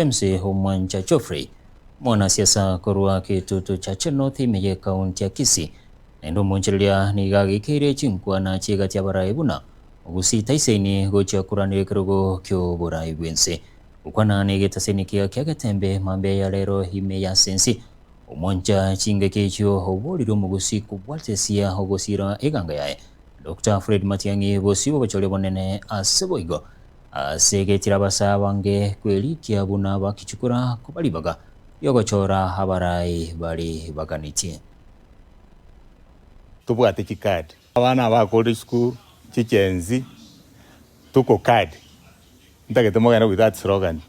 James Omwanja Geoffrey mwanasiasa korwa kitutu cha Chelnoth meye kaunti ya Kisii nendo monchelia ni gagikire chinkwa na chiga tia barai buna ugusita isaini gocha kuranire kirogo kyo borai bwense ukwana negetaseni kia kyagetembe mambe ya lero hime ya sensi Omwanja chinga kechyo oboliro mugusi kubwatesia ogosira eganga yae Dr. Fred Matiang'i bosi bachole bonene aseboigo asegetira basa bange kwelikia buna bakichukura kubalibaga yogochora habarai bali baganitie tubwate kikadi abana ba college school chichenzi tuko kadi ndagete mogana with that slogan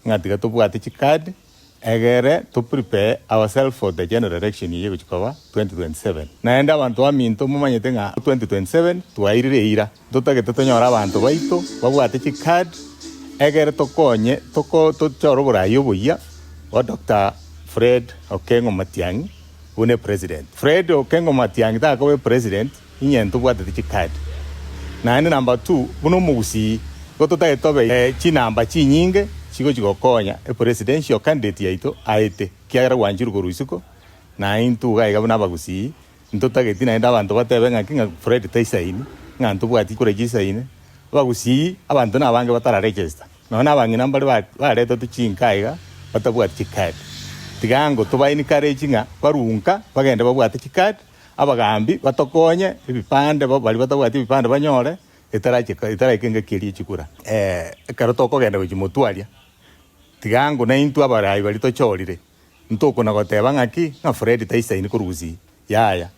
ngatiga tubwate kikadi egere to prepare ourselves for the general election ye kuchikoba 2027 naenda abantu aminto mumanyete nga 2027 twairire ira tutagete tonyora abantu baito babwate kikadi egere tokonye tochoro burayo buya wa Dr. Fred Okengo Matiang'i une president Fred Okengo Matiang'i takobe president inyento bwate kikadi nane number 2 buno mugusi gototaye tobe chinamba chinyinge chigo chigokonya presidential candidate yaito aite kiagera wanjiru goruisuko na intu gaiga buna bagusi ntotageti naenda abantu batebe ngakinga Fred taisaini ngantu bwati kuregisaine bagusi abantu nabange batara register nona abangi nambali bareto tuchinkaiga batabwati kikadi tigango tubaini courage nga barunka bagenda babwate kikadi abagambi batokonye ibipande bali batabwati ibipande banyore itarakenga kiri chikura karotoko genda gukimutwaria tigango na intu abarai bali tochorire ntoko na goteba ngaki na Fred taisaini kuruzi yaya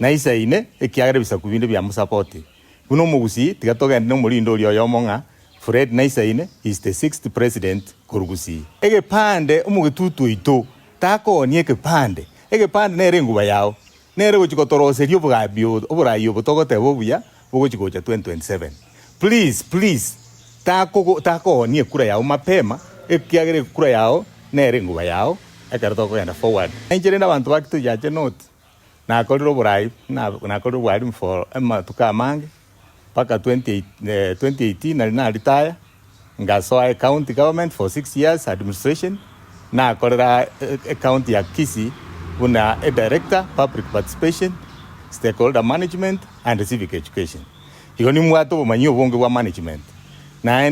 na isaine ekiagere bisa kubinde bya musupport buno mugusi tigatogenda no murindo rio yomonga Fred na isaine is the 6th president kurugusi egepande umugitutu ito tako nieke pande egepande nere nguba yao nere gochikotoroserio bugabio oburayo botogotebo buya bugochikocha 2027 please tako nie kura yao mapema ekiagere kura yao nere nguba yao ekarto kwenda forward enjere nabantu bakitu ya Chelnoth na akoriro burai na akoriro bwari for tukamange paka 2018 na retire ngasoa county government for 6 years administration na akorira county ya Kisii una a director public participation stakeholder management and civic education igoni mwato bumanyi obonge bwa management na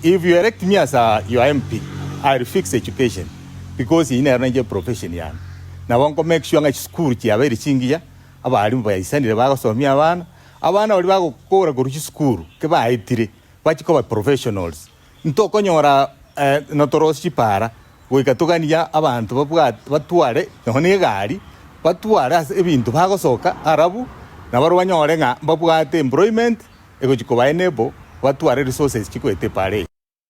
if you elect me as your MP I'll fix education because ina range profession yana na wanko make sure nga school ki aberi chingiya abalimu bayisanire bagosomya abana bali bagokora goruchi school ke baitire bachiko ba professionals ntokonyora notorosi para goikatugania abantu batware none gari batware ebintu bagosoka arabu na baro banyore nga babwate employment egochiko ba enable batware resources chikwete pare